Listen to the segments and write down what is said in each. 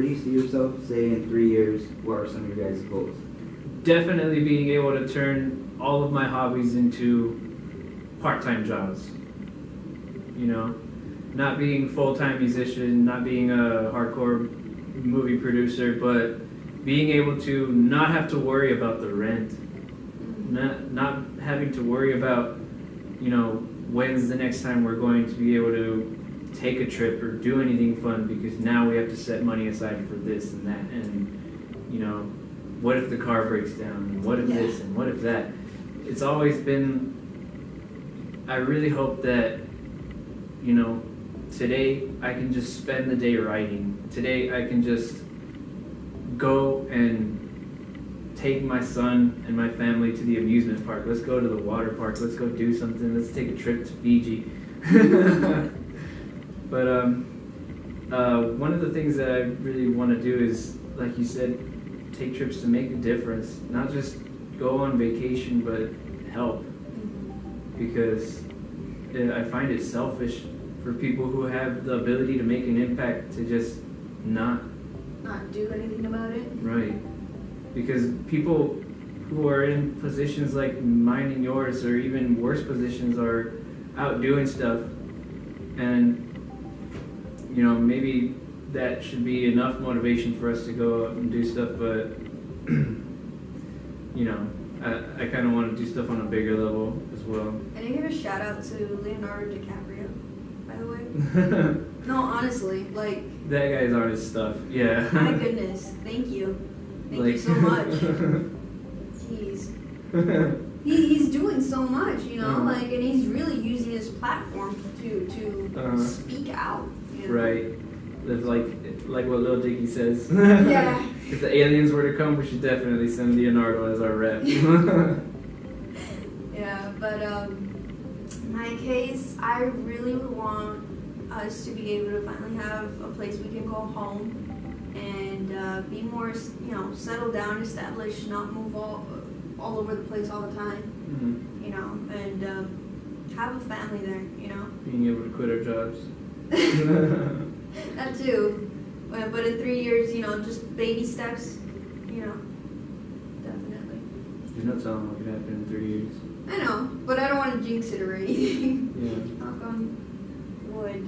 Where do you see yourself, say, in 3 years? What are some of your guys' goals? Definitely being able to turn all of my hobbies into part-time jobs. You know, not being full-time musician, not being a hardcore movie producer, but being able to not have to worry about the rent, not having to worry about, you know, when's the next time we're going to be able to take a trip or do anything fun, because now we have to set money aside for this and that, and, you know, what if the car breaks down, and what if this, and what if that. It's always been, I really hope that, you know, today I can just spend the day writing. Today I can just go and take my son and my family to the amusement park. Let's go to the water park. Let's go do something. Let's take a trip to Fiji. But one of the things that I really want to do is, like you said, take trips to make a difference. Not just go on vacation, but help. Because I find it selfish for people who have the ability to make an impact to just not do anything about it. Right. Because people who are in positions like mine and yours, or even worse positions, are out doing stuff. And, you know, maybe that should be enough motivation for us to go out and do stuff, but, you know, I kind of want to do stuff on a bigger level as well. And I give a shout out to Leonardo DiCaprio, by the way. No, honestly, like... That guy's on his stuff, yeah. My goodness, thank you. Thank you so much. He's doing so much, you know, like, and he's really using his platform to speak out. You know? Right. It's like what Lil Dicky says. Yeah. If the aliens were to come, we should definitely send Leonardo as our rep. Yeah, but in my case, I really would want us to be able to finally have a place we can call home and be more, you know, settle down, established, not move all over the place all the time, you know, and have a family there, you know. Being able to quit our jobs. That too. But in 3 years, you know, just baby steps, you know, definitely. There's no telling what could happen in 3 years. I know, but I don't want to jinx it or anything. Yeah. Knock on wood.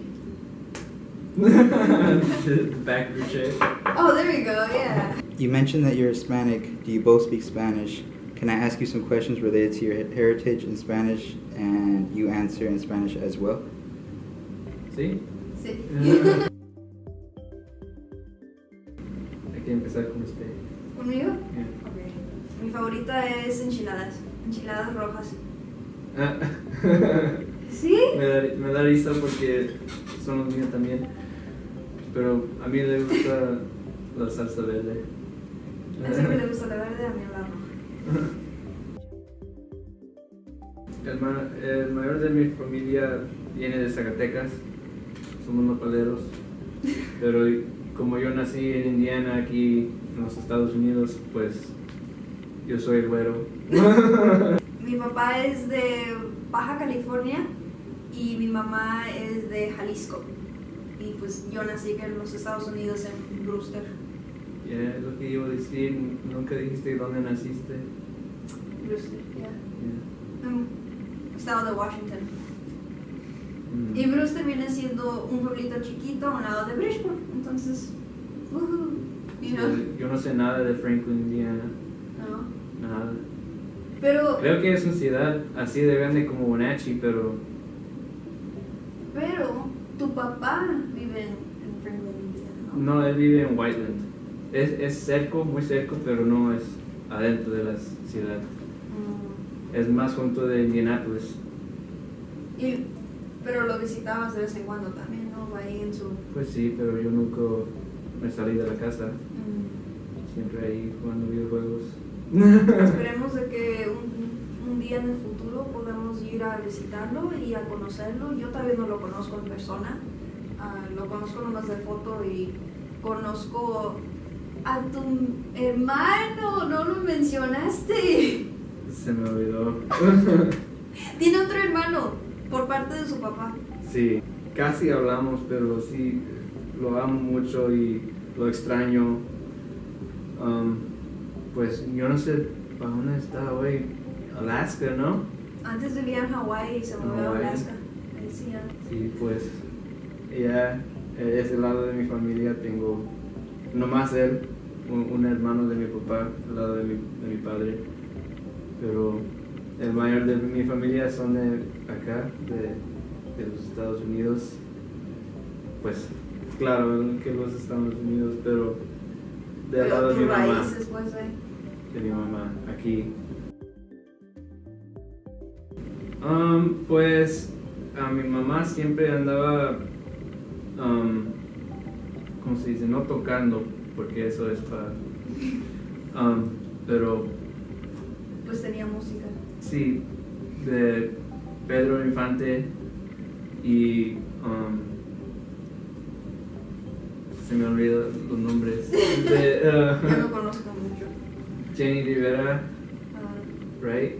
The back of your chair. Oh, there you go, yeah. You mentioned that you're Hispanic. Do you both speak Spanish? Can I ask you some questions related to your heritage in Spanish, and you answer in Spanish as well? ¿Sí? Sí. Hay que empezar con usted. ¿Conmigo? Yeah. Ok. Mi favorita es enchiladas. Enchiladas rojas. ¿Sí? Me da risa porque son los míos también. Pero a mí le gusta la salsa verde. A ese que le gusta la verde, a mí la roja. El mayor de mi familia viene de Zacatecas. Somos nopaleros. Pero como yo nací en Indiana, aquí en los Estados Unidos, pues yo soy el güero. Mi papá es de Baja California y mi mamá es de Jalisco. Y pues yo nací en los Estados Unidos, en Brewster. Yeah, es lo que iba a decir. Nunca dijiste dónde naciste. Brewster, yeah. Yeah. Estado de Washington. Y Brewster viene siendo un pueblito chiquito a un lado de Bridgeport. Entonces, you know. Yo no sé nada de Franklin, Indiana. No. Nada. Pero Creo que es una ciudad así de grande como Wenatchee, pero tu papá vive en Franklin, Indiana, ¿no? no, él vive en Whiteland. Es cerca, muy cerca, pero no es adentro de la ciudad. Es más junto de Indianapolis. Pero lo visitabas de vez en cuando también, ¿no? Ahí en su... Pues sí, pero yo nunca me salí de la casa. Siempre ahí jugando videojuegos. Esperemos de que un día en el futuro podamos ir a visitarlo y a conocerlo. Yo todavía no lo conozco en persona. Lo conozco nomás de foto y conozco a tu hermano. No lo mencionaste. Se me olvidó. Tiene otro hermano por parte de su papá. Sí, casi hablamos, pero sí, lo amo mucho y lo extraño. Pues yo no sé para dónde está hoy. Alaska, ¿no? Antes vivía en Hawái y se movió a Alaska. Ahí sí, ya. Sí, pues ya ese lado de mi familia tengo nomás él, un hermano de mi papá, al lado de mi padre, pero el mayor de mi familia son de acá, de los Estados Unidos, pues claro que los Estados Unidos, pero del lado de mi mamá, raíces, pues, de mi mamá, aquí. Pues a mi mamá siempre andaba, ¿cómo se dice? No tocando, porque eso es para... pero pues tenía música. sí, de Pedro Infante y... se me olvidan los nombres. Yo no conozco mucho. Jenny Rivera, right?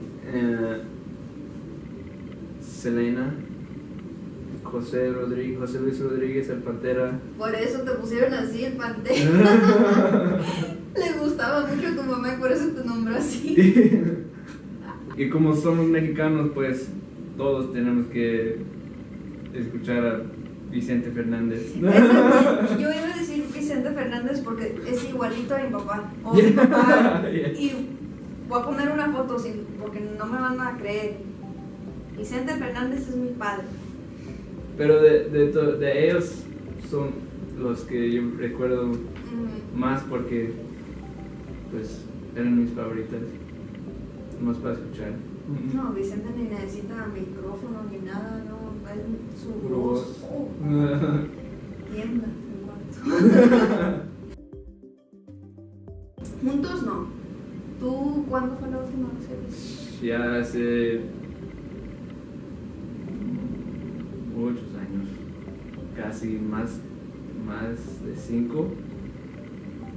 Selena, José Luis Rodríguez, el Pantera. Por eso te pusieron así, el Pantera. Le gustaba mucho a tu mamá y por eso te nombró así. Y como somos mexicanos, pues todos tenemos que escuchar a Vicente Fernández. Yo iba a decir Vicente Fernández porque es igualito a mi papá. O mi papá. Y voy a poner una foto porque no me van a creer. Vicente Fernández es mi padre. Pero de ellos son los que yo recuerdo más porque pues eran mis favoritas. Más para escuchar. No, Vicente ni necesita micrófono ni nada, no. Es su Puro voz. voz. Oh, tiembla el cuarto. Juntos no. ¿Tú cuándo fue la última vez que viste? Ya hace 8 años, casi más de 5.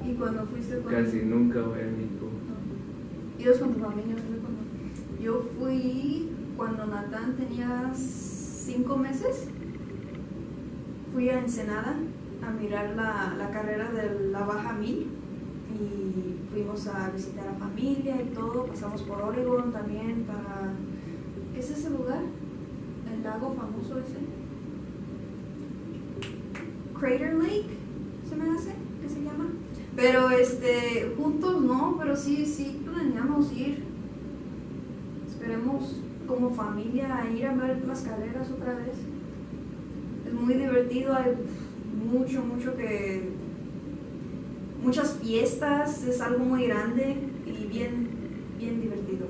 ¿Y cuando fuiste con Casi nunca voy a México. No. ¿Ibas con tu familia? Yo fui cuando Natán tenía 5 meses. Fui a Ensenada a mirar la carrera de la Baja 1000 y fuimos a visitar a familia y todo. Pasamos por Oregon también para... ¿Qué es ese lugar? El lago famoso ese. Crater Lake, se me hace, ¿qué se llama? Pero juntos no, pero sí planeamos ir. Esperemos como familia ir a ver las carreras otra vez. Es muy divertido, hay muchas fiestas, es algo muy grande y bien divertido.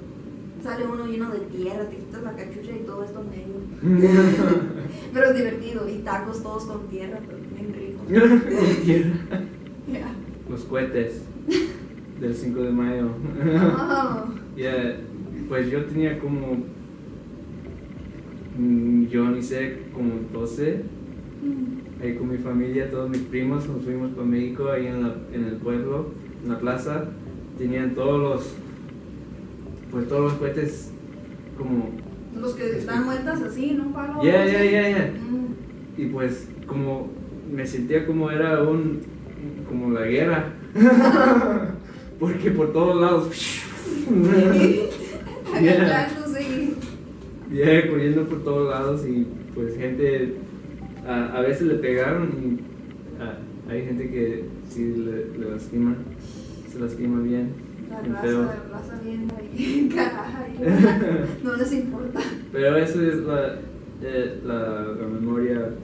Sale uno lleno de tierra, te quitas la cachucha y todo esto medio. Pero es divertido, y tacos todos con tierra, pero bien ricos. Yeah. Los cohetes del 5 de mayo. Oh. Yeah, pues yo tenía como, yo ni sé, como 12. Ahí con mi familia, todos mis primos, nos fuimos para México, ahí en el pueblo, en la plaza. Tenían todos los cohetes como... Los que dan vueltas así, ¿no? Palo. Yeah. Y pues como me sentía como era como la guerra. Porque por todos lados... Agachándose. Yeah, corriendo por todos lados y pues gente... A veces le pegaron y hay gente que sí le lastima, se lastima bien. La raza bien ahí, caraja, no les importa. Pero eso es la memoria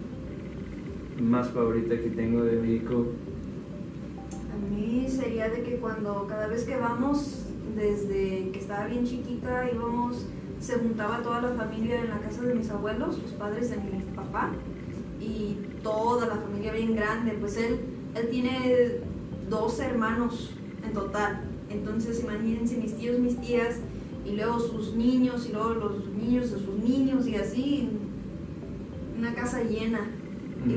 más favorita que tengo de México. A mí sería de que cada vez que vamos, desde que estaba bien chiquita, se juntaba toda la familia en la casa de mis abuelos, los padres de mi papá, y toda la familia bien grande. Pues él tiene 12 hermanos en total. Entonces imagínense mis tíos, mis tías, y luego sus niños, y luego los niños de sus niños, y así, una casa llena.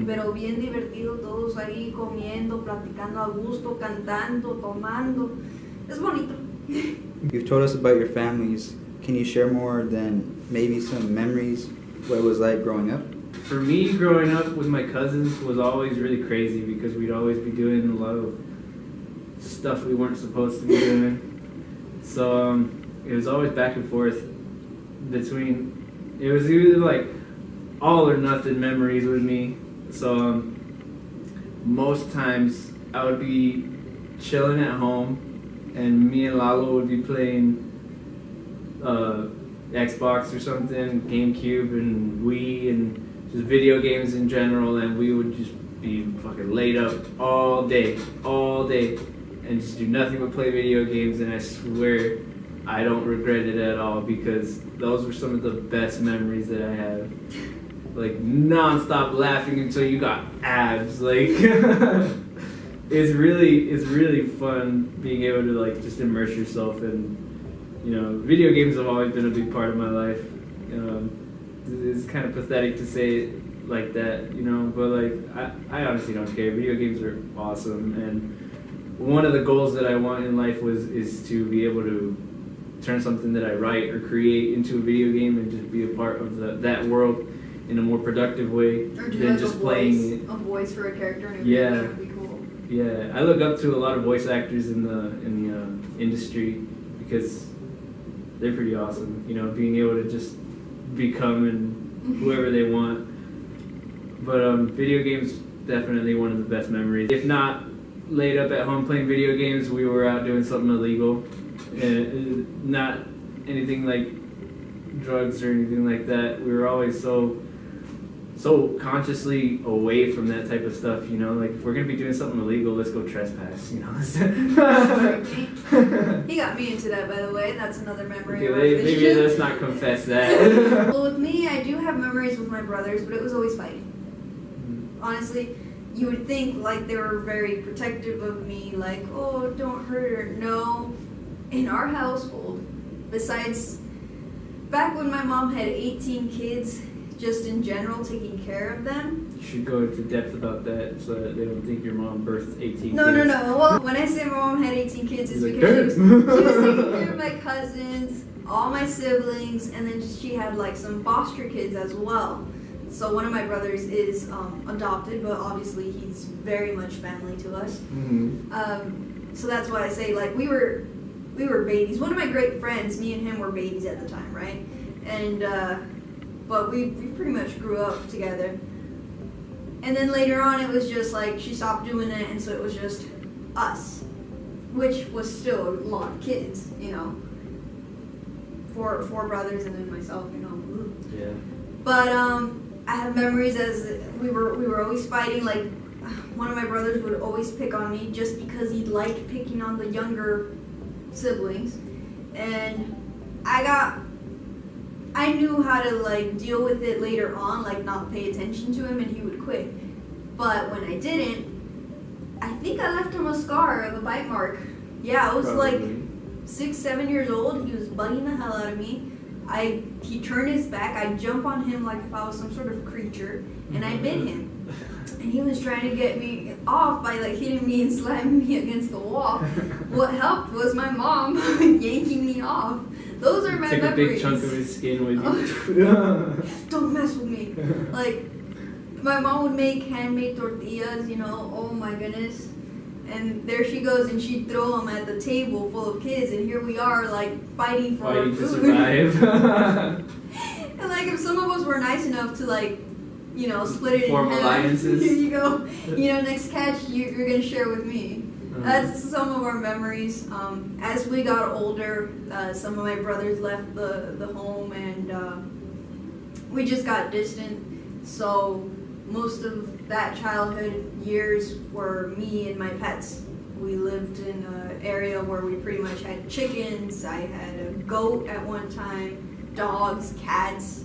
Pero bien divertido, todos ahí comiendo, platicando a gusto, cantando, tomando. Es bonito. You've told us about your families. Can you share more than maybe some memories, what it was like growing up? for me, growing up with my cousins was always really crazy because we'd always be doing a lot of stuff we weren't supposed to be doing. So it was always back and forth between. It was either like all or nothing memories with me. So most times I would be chilling at home, and me and Lalo would be playing Xbox or something, GameCube and Wii, and just video games in general, and we would just be fucking laid up all day, and just do nothing but play video games, and I swear I don't regret it at all because those were some of the best memories that I have. Like non-stop laughing until you got abs, like it's really fun being able to like just immerse yourself in, you know, video games have always been a big part of my life. It's kind of pathetic to say it like that, you know, but like I honestly don't care. Video games are awesome, and one of the goals that I want in life is to be able to turn something that I write or create into a video game and just be a part of that world in a more productive way than just playing it. A voice for a character in a video game would be cool. Yeah, I look up to a lot of voice actors in the industry because they're pretty awesome. You know, being able to just become and whoever they want. But video games definitely one of the best memories. If not laid up at home playing video games, we were out doing something illegal, and not anything like drugs or anything like that. We were always so consciously away from that type of stuff, you know, like if we're gonna be doing something illegal, let's go trespass, you know. He got me into that, by the way. That's another memory. Okay, maybe let's not confess that. Well, with me, I do have memories with my brothers, but it was always fighting. Honestly, you would think like they were very protective of me, like, oh, don't hurt her. No, in our household, besides back when my mom had 18 kids, just in general, taking care of them. You should go into depth about that so that they don't think your mom birthed 18 kids. No. Well, when I say my mom had 18 kids, it's Like, because she was taking care of my cousins, all my siblings, and then she had like some foster kids as well. So one of my brothers is adopted, but obviously he's very much family to us. Mm-hmm. So that's why I say like we were babies. One of my great friends, me and him were babies at the time, right? And but we pretty much grew up together. And then later on, it was just like she stopped doing it, and so it was just us, which was still a lot of kids, you know. Four brothers and then myself, you know. Yeah. But I have memories as we were always fighting. Like one of my brothers would always pick on me just because he liked picking on the younger siblings, and I knew how to like deal with it later on, like not pay attention to him, and he would quit. But when I didn't, I think I left him a scar of a bite mark. Yeah, I was like 6-7 years old. He was bugging the hell out of me. He turned his back. I jump on him like if I was some sort of creature, and I bit him. And he was trying to get me off by like hitting me and slamming me against the wall. What helped was my mom yanking me off. Those are my memories. Take a big chunk of his skin with you. Don't mess with me. Like, my mom would make handmade tortillas, you know, oh my goodness. And there she goes, and she'd throw them at the table full of kids, and here we are, like, fighting for our food. To survive. And, like, if some of us were nice enough to, like, you know, split it Form in half. alliances. Here you go. You know, next catch, you're going to share with me. That's some of our memories. As we got older, some of my brothers left the home, and we just got distant. So most of that childhood years were me and my pets. We lived in an area where we pretty much had chickens. I had a goat at one time, dogs, cats.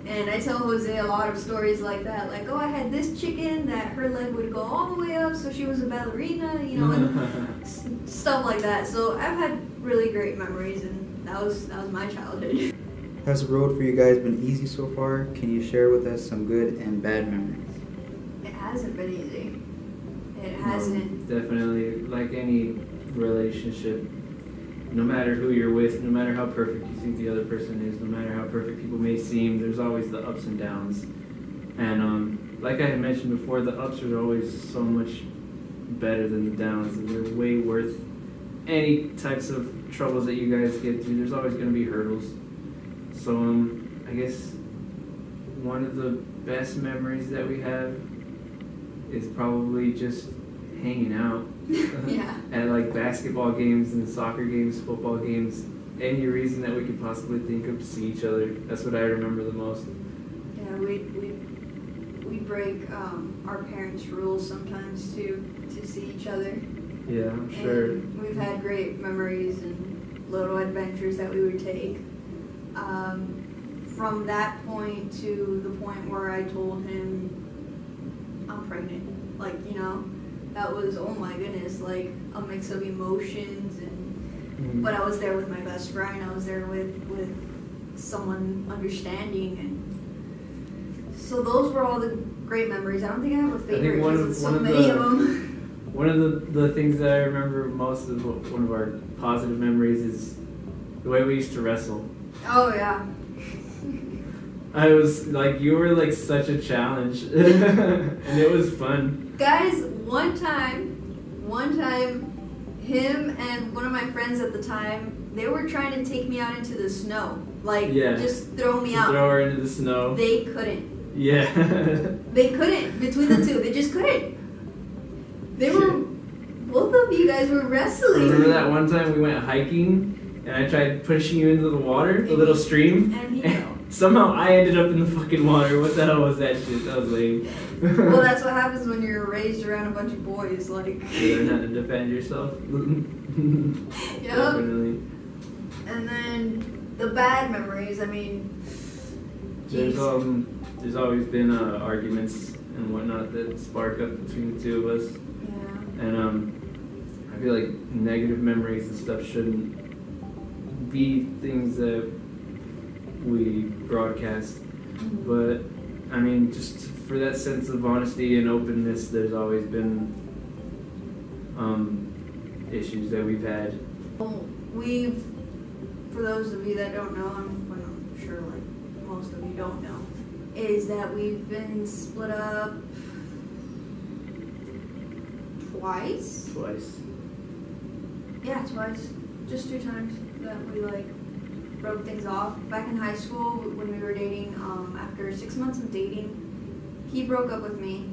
And I tell Jose a lot of stories like that, like, oh, I had this chicken that her leg would go all the way up, so she was a ballerina, you know, and stuff like that. So I've had really great memories, and that was my childhood. Has the road for you guys been easy so far? Can you share with us some good and bad memories? It hasn't been easy. It hasn't. Definitely, like any relationship, no matter who you're with, no matter how perfect you think the other person is, no matter how perfect people may seem, there's always the ups and downs. And like I had mentioned before, the ups are always so much better than the downs, and they're way worth any types of troubles that you guys get through. There's always going to be hurdles. So I guess one of the best memories that we have is probably just hanging out Yeah. at like basketball games and soccer games, football games, any reason that we could possibly think of to see each other. That's what I remember the most. Yeah, we break our parents' rules sometimes to see each other. Yeah, I'm sure. And we've had great memories and little adventures that we would take. From that point to the point where I told him I'm pregnant. Like, you know, that was, oh my goodness, like a mix of emotions. And but I was there with my best friend. I was there with someone understanding, and so those were all the great memories. I don't think I have a favorite because it's so many of them. One of the things that I remember most of one of our positive memories is the way we used to wrestle. Oh yeah. I was like, you were like such a challenge, and it was fun. Guys, one time, him and one of my friends at the time, they were trying to take me out into the snow, like just throw me out. Throw her into the snow. They couldn't. Yeah. They couldn't. Between the two, they just couldn't. They were. Both of you guys were wrestling. Remember that one time we went hiking, and I tried pushing you into the water, the little stream? And he fell. Somehow I ended up in the fucking water. What the hell was that shit? That was lame. Well, that's what happens when you're raised around a bunch of boys, like. You learn how to defend yourself. Yep. Definitely. And then the bad memories, I mean. There's always been arguments and whatnot that spark up between the two of us. Yeah. And I feel like negative memories and stuff shouldn't be things that we broadcast. But I mean, just for that sense of honesty and openness, there's always been issues that we've had. We've, for those of you that don't know, I'm sure like most of you don't know, is that we've been split up twice. Yeah, twice. Just 2 times that we like broke things off. Back in high school when we were dating, after 6 months of dating, he broke up with me.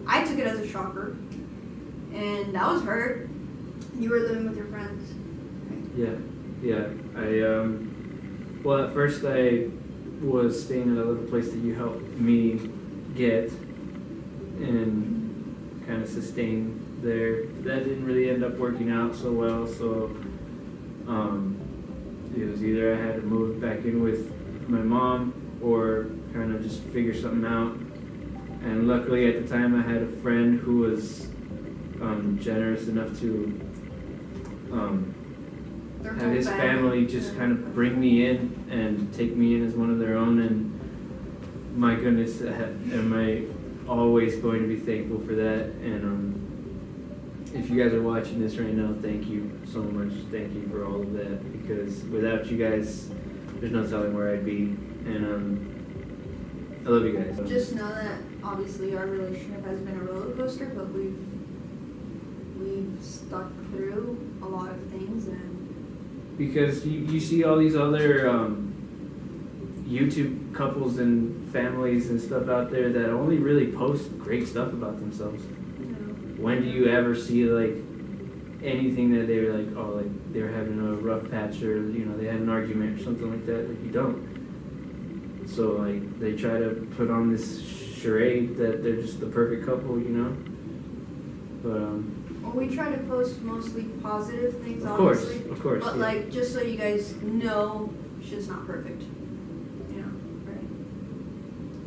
I took it as a shocker, and I was hurt. You were living with your friends. Yeah. Well, at first I was staying at a little place that you helped me get and kind of sustain there. That didn't really end up working out so well, so it was either I had to move back in with my mom or kind of just figure something out. And luckily at the time I had a friend who was generous enough to have his family just kind of bring me in and take me in as one of their own, and my goodness, am I always going to be thankful for that. And if you guys are watching this right now, thank you so much. Thank you for all of that, because without you guys, there's no telling where I'd be. And I love you guys. Just know that obviously our relationship has been a roller coaster, but we've stuck through a lot of things. And because you see all these other YouTube couples and families and stuff out there that only really post great stuff about themselves. When do you ever see like anything that they're like, oh, like they're having a rough patch, or you know they had an argument or something like that? Like, you don't. So like they try to put on this charade that they're just the perfect couple, you know. But well, we try to post mostly positive things, of obviously. Of course. But Yeah. like, just so you guys know, shit's not perfect. You know, right?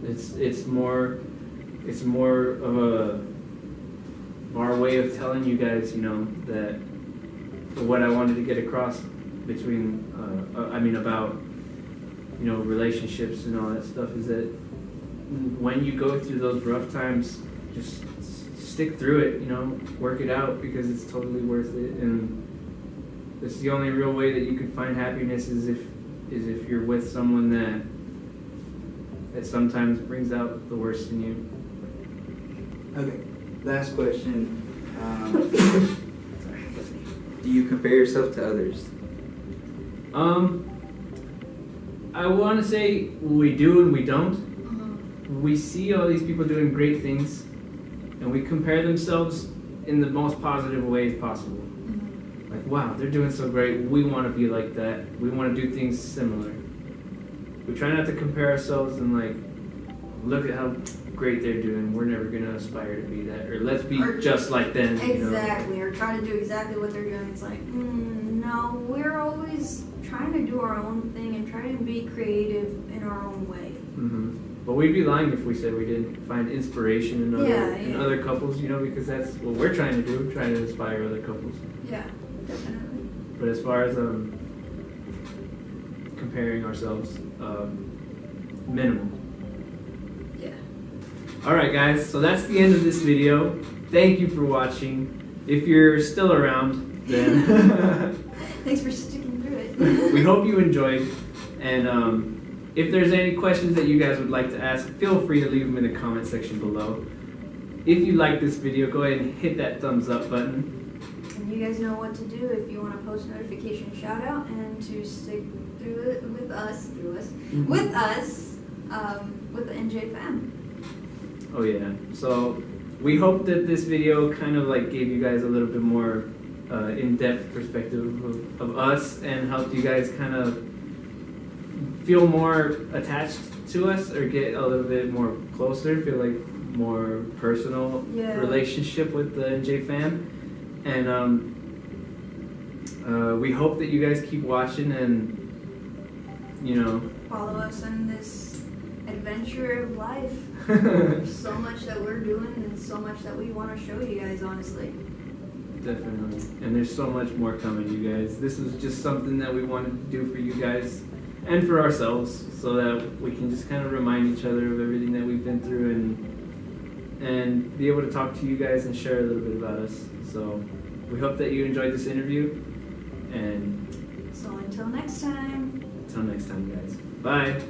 It's more of our way of telling you guys, you know, that what I wanted to get across between, about, you know, relationships and all that stuff is that when you go through those rough times, just stick through it, you know, work it out, because it's totally worth it. And it's the only real way that you can find happiness is if you're with someone that it sometimes brings out the worst in you. Okay, last question. Do you compare yourself to others? I want to say we do and we don't. Mm-hmm. We see all these people doing great things, and we compare themselves in the most positive ways possible. Mm-hmm. Like, wow, they're doing so great. We want to be like that. We want to do things similar. We try not to compare ourselves and like, look at how great they're doing. We're never gonna aspire to be that, or let's be just like them. Exactly, or try to do exactly what they're doing. It's like, no, we're always trying to do our own thing and try to be creative in our own way. Mm-hmm. But we'd be lying if we said we didn't find inspiration in other couples, because that's what we're trying to do, trying to inspire other couples. Yeah, definitely. But as far as comparing ourselves, minimal. Yeah. Alright guys, so that's the end of this video. Thank you for watching. If you're still around, then Thanks for sticking through it. we hope you enjoyed. And if there's any questions that you guys would like to ask, feel free to leave them in the comment section below. If you like this video, go ahead and hit that thumbs up button. And you guys know what to do if you want to post notification shout out and to stick through it with us, with the NJ fam. Oh yeah. So we hope that this video kind of like gave you guys a little bit more in-depth perspective of us and helped you guys kind of feel more attached to us or get a little bit more closer, feel like more personal relationship with the NJ fam. And we hope that you guys keep watching and follow us in this adventure of life. There's so much that we're doing and so much that we want to show you guys, honestly. Definitely. And there's so much more coming, you guys. This was just something that we wanted to do for you guys and for ourselves so that we can just kind of remind each other of everything that we've been through and be able to talk to you guys and share a little bit about us. So we hope that you enjoyed this interview, and so until next time, guys. Bye.